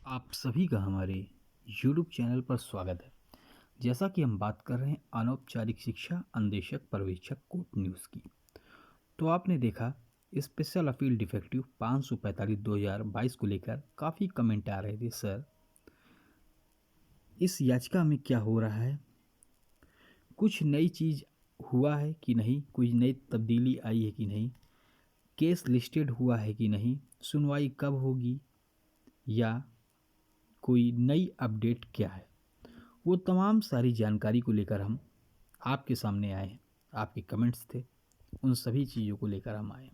आप सभी का हमारे YouTube चैनल पर स्वागत है। जैसा कि हम बात कर रहे हैं अनौपचारिक शिक्षा अन्वेषक पर्यवेक्षक कोर्ट न्यूज़ की, तो आपने देखा स्पेशल अपील डिफेक्टिव 545/2022 को लेकर काफ़ी कमेंट आ रहे थे। सर, इस याचिका में क्या हो रहा है? कुछ नई चीज़ हुआ है कि नहीं? कोई नई तब्दीली आई है कि नहीं? केस लिस्टेड हुआ है कि नहीं? सुनवाई कब होगी या कोई नई अपडेट क्या है? वो तमाम सारी जानकारी को लेकर हम आपके सामने आए हैं। आपके कमेंट्स थे, उन सभी चीज़ों को लेकर हम आए।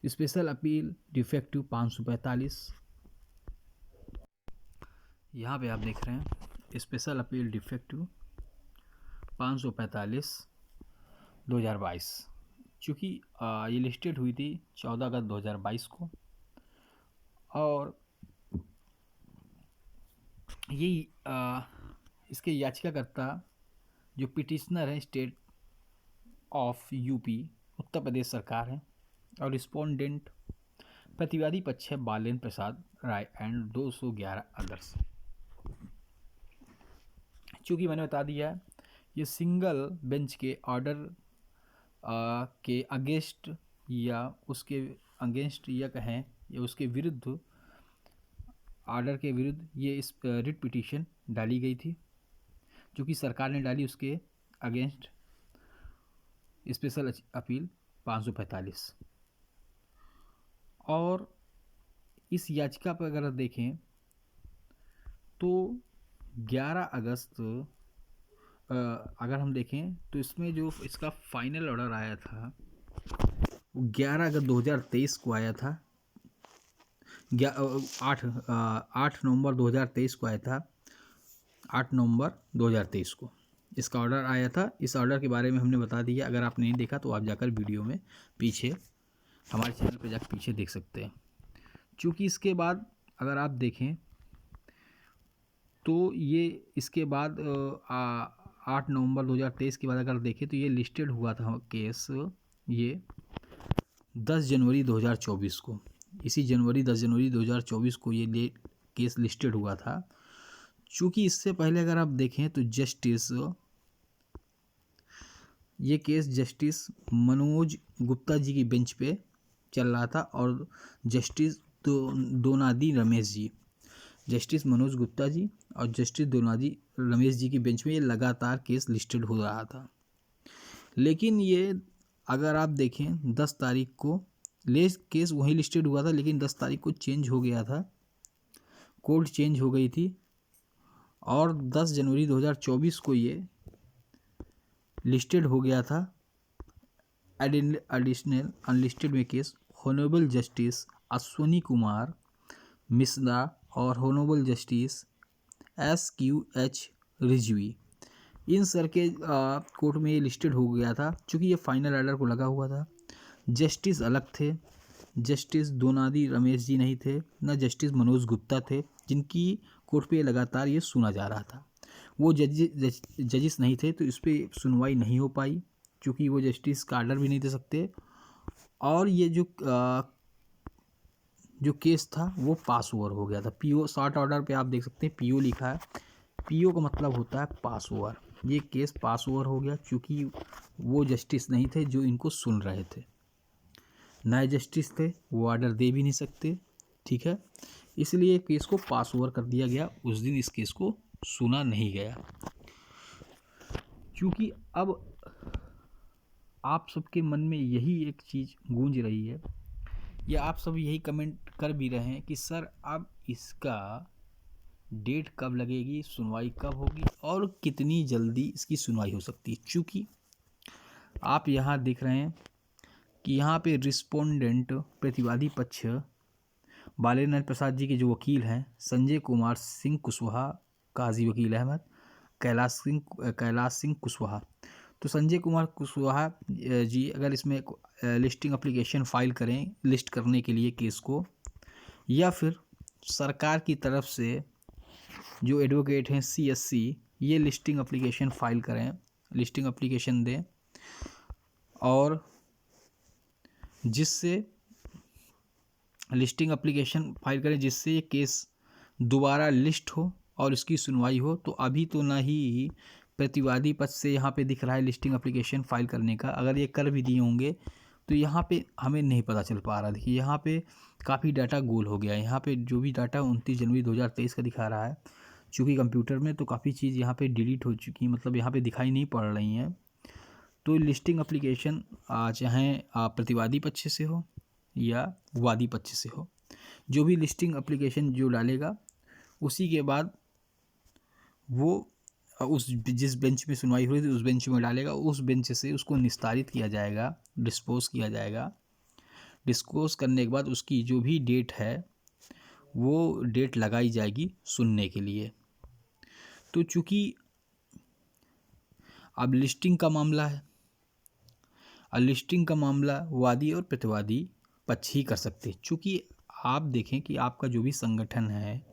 स्पेशल अपील डिफेक्टिव 545, यहाँ पे आप देख रहे हैं स्पेशल अपील डिफेक्टिव 545/2022, चूँकि ये लिस्टेड हुई थी 14 अगस्त 2022 को, और ये इसके याचिकाकर्ता जो पिटिशनर हैं state of UP Uttar Pradesh सरकार है, और रिस्पोंडेंट प्रतिवादी पक्ष है बालेन्द्र प्रसाद राय एंड 211 अदर्स। चूँकि मैंने बता दिया है ये सिंगल बेंच के ऑर्डर के अगेंस्ट या उसके अगेंस्ट या कहें या उसके विरुद्ध, ऑर्डर के विरुद्ध ये इस रिट पिटीशन डाली गई थी, जो कि सरकार ने डाली उसके अगेंस्ट स्पेशल अपील 545। और इस याचिका पर अगर देखें तो 11 अगस्त अगर हम देखें तो इसमें जो इसका फाइनल ऑर्डर आया था वो 11 अगस्त 2023 को आया था। 8 नवंबर 2023 को आया था। 8 नवंबर 2023 को इसका ऑर्डर आया था। इस ऑर्डर के बारे में हमने बता दिया। अगर आप नहीं देखा तो आप जाकर वीडियो में पीछे हमारे चैनल पर जाकर पीछे देख सकते हैं। चूँकि इसके बाद अगर आप देखें तो ये इसके बाद 8 नवंबर 2023 के बाद अगर देखें तो ये लिस्टेड हुआ था केस ये 10 जनवरी 2024 को। इसी 10 जनवरी 2024 को ये केस लिस्टेड हुआ था। चूँकि इससे पहले अगर आप देखें तो ये केस जस्टिस मनोज गुप्ता जी की बेंच पे चल रहा था, और जस्टिस दोनादी रमेश जी, जस्टिस मनोज गुप्ता जी और जस्टिस दोनादी रमेश जी की बेंच में ये लगातार केस लिस्टेड हो रहा था। लेकिन ये अगर आप देखें 10 तारीख को केस वहीं लिस्टेड हुआ था, लेकिन 10 तारीख को चेंज हो गया था, कोर्ट चेंज हो गई थी, और 10 जनवरी 2024 को ये लिस्टेड हो गया था एडिशनल अनलिस्टेड में केस होनरेबल जस्टिस अश्वनी कुमार मिश्रा और होनरेबल जस्टिस SQH रिजवी, इन सर के कोर्ट में ये लिस्टेड हो गया था। चूँकि ये फाइनल ऑर्डर को लगा हुआ था। जस्टिस अलग थे, जस्टिस दोनादी रमेश जी नहीं थे, न जस्टिस मनोज गुप्ता थे, जिनकी कोर्ट पे लगातार ये सुना जा रहा था। वो जजिस नहीं थे, तो इस पर सुनवाई नहीं हो पाई, क्योंकि वो जस्टिस का ऑर्डर भी नहीं दे सकते। और ये जो केस था वो पास ओवर हो गया था। PO शॉर्ट ऑर्डर पे आप देख सकते हैं PO लिखा है। PO का मतलब होता है पास ओवर। ये केस पास ओवर हो गया, क्योंकि वो जस्टिस नहीं थे जो इनको सुन रहे थे। नए जस्टिस थे, वो ऑर्डर दे भी नहीं सकते, ठीक है। इसलिए केस को पास ओवर कर दिया गया। उस दिन इस केस को सुना नहीं गया। क्योंकि अब आप सबके मन में यही एक चीज़ गूंज रही है, या आप सब यही कमेंट कर भी रहे हैं कि सर अब इसका डेट कब लगेगी, सुनवाई कब होगी, और कितनी जल्दी इसकी सुनवाई हो सकती है। चूँकि आप यहाँ देख रहे हैं कि यहाँ पे रिस्पोंडेंट प्रतिवादी पक्ष बालेन्द्र प्रसाद जी के जो वकील हैं संजय कुमार सिंह कुशवाहा, काजी वकील अहमद, कैलाश सिंह कुशवाहा। तो संजय कुमार कुशवाहा जी अगर इसमें लिस्टिंग एप्लीकेशन फाइल करें लिस्ट करने के लिए केस को, या फिर सरकार की तरफ से जो एडवोकेट हैं CSC ये लिस्टिंग एप्लीकेशन फाइल करें, लिस्टिंग एप्लीकेशन दें, और जिससे लिस्टिंग एप्लीकेशन फाइल करें जिससे ये केस दोबारा लिस्ट हो और इसकी सुनवाई हो। तो अभी तो ना ही प्रतिवादी पक्ष से यहाँ पे दिख रहा है लिस्टिंग एप्लीकेशन फाइल करने का। अगर ये कर भी दिए होंगे तो यहाँ पे हमें नहीं पता चल पा रहा। देखिए यहाँ पे काफ़ी डाटा गोल हो गया है। यहाँ पे जो भी डाटा 29 जनवरी 2023 का दिखा रहा है, चूँकि कंप्यूटर में तो काफ़ी चीज़ यहाँ पे डिलीट हो चुकी, मतलब यहाँ पे दिखाई नहीं पड़ रही हैं। तो लिस्टिंग एप्लीकेशन चाहे प्रतिवादी पक्ष से हो या वादी पक्ष से हो, जो भी लिस्टिंग एप्लीकेशन जो डालेगा उसी के बाद वो उस जिस बेंच में सुनवाई हुई थी उस बेंच में डालेगा, उस बेंच से उसको निस्तारित किया जाएगा, डिस्पोज किया जाएगा। डिस्पोज करने के बाद उसकी जो भी डेट है वो डेट लगाई जाएगी सुनने के लिए। तो चूँकि अब लिस्टिंग का मामला है, और लिस्टिंग का मामला वादी और प्रतिवादी पक्ष ही कर सकते हैं। चूँकि आप देखें कि आपका जो भी संगठन है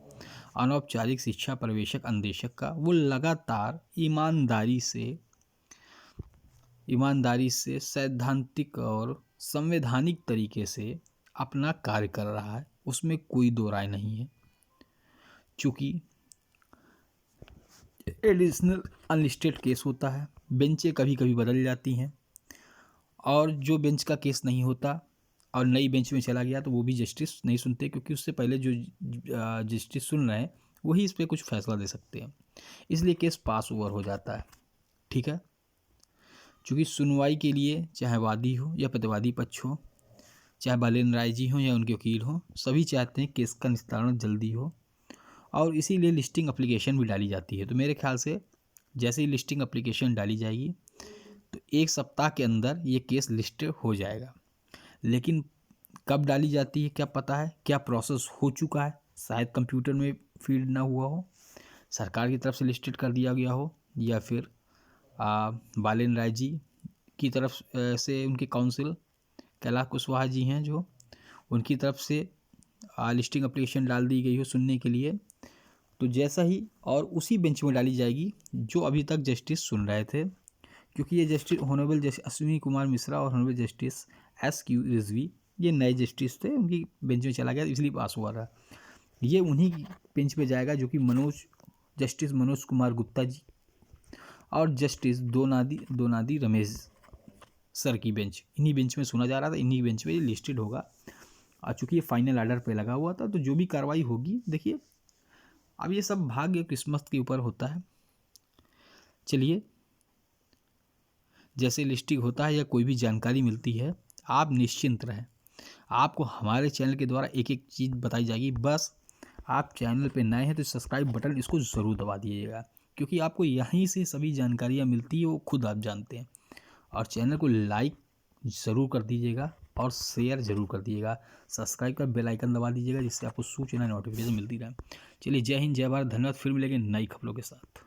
अनौपचारिक शिक्षा पर्यवेक्षक अनुदेशक का, वो लगातार ईमानदारी से सैद्धांतिक और संवैधानिक तरीके से अपना कार्य कर रहा है, उसमें कोई दो राय नहीं है। चूँकि एडिशनल अनलिस्टेड केस होता है, बेंचें कभी कभी बदल जाती हैं, और जो बेंच का केस नहीं होता और नई बेंच में चला गया तो वो भी जस्टिस नहीं सुनते, क्योंकि उससे पहले जो जस्टिस सुन रहे हैं वही इस पर कुछ फैसला दे सकते हैं, इसलिए केस पास ओवर हो जाता है। ठीक है, चूँकि सुनवाई के लिए चाहे वादी हो या प्रतिवादी पक्ष हो, चाहे बालेन राय जी हों या उनके वकील हों, सभी चाहते हैं केस का निस्तारण जल्दी हो, और इसीलिए लिस्टिंग एप्लीकेशन भी डाली जाती है। तो मेरे ख्याल से जैसे ही लिस्टिंग एप्लीकेशन डाली जाएगी तो 1 सप्ताह के अंदर ये केस लिस्ट हो जाएगा। लेकिन कब डाली जाती है क्या पता है, क्या प्रोसेस हो चुका है, शायद कंप्यूटर में फीड ना हुआ हो, सरकार की तरफ से लिस्टेड कर दिया गया हो, या फिर बालेन राय जी की तरफ से उनके काउंसिल कैलाश कुशवाहा जी हैं जो, उनकी तरफ से लिस्टिंग एप्लीकेशन डाल दी गई हो सुनने के लिए। तो जैसा ही और उसी बेंच में डाली जाएगी जो अभी तक जस्टिस सुन रहे थे, क्योंकि ये justice honourable justice Ashwini Kumar Mishra और ऑनरेबल जस्टिस SQ रिजवी ये नए जस्टिस थे, उनकी बेंच में चला गया इसलिए पास हुआ रहा। ये उन्हीं बेंच पे जाएगा जो कि जस्टिस मनोज कुमार गुप्ता जी और जस्टिस दोनादी रमेश सर की बेंच, इन्हीं बेंच में सुना जा रहा था, इन्हीं बेंच पे लिस्टेड होगा। चूँकि ये फाइनल आर्डर पे लगा हुआ था, तो जो भी कार्रवाई होगी, देखिए अब ये सब भाग्य किस्मत के ऊपर होता है। चलिए, जैसे लिस्टिंग होता है या कोई भी जानकारी मिलती है, आप निश्चिंत रहें, आपको हमारे चैनल के द्वारा एक एक चीज़ बताई जाएगी। बस आप चैनल पे नए हैं तो सब्सक्राइब बटन इसको ज़रूर दबा दीजिएगा, क्योंकि आपको यहीं से सभी जानकारियाँ मिलती है, वो खुद आप जानते हैं। और चैनल को लाइक ज़रूर कर दीजिएगा और शेयर ज़रूर कर दीजिएगा, सब्सक्राइब का बेल आइकन दबा दीजिएगा, जिससे आपको सूचना नोटिफिकेशन मिलती रहे। चलिए, जय हिंद, जय भारत, धन्यवाद। फिर मिलेंगे नई खबरों के साथ।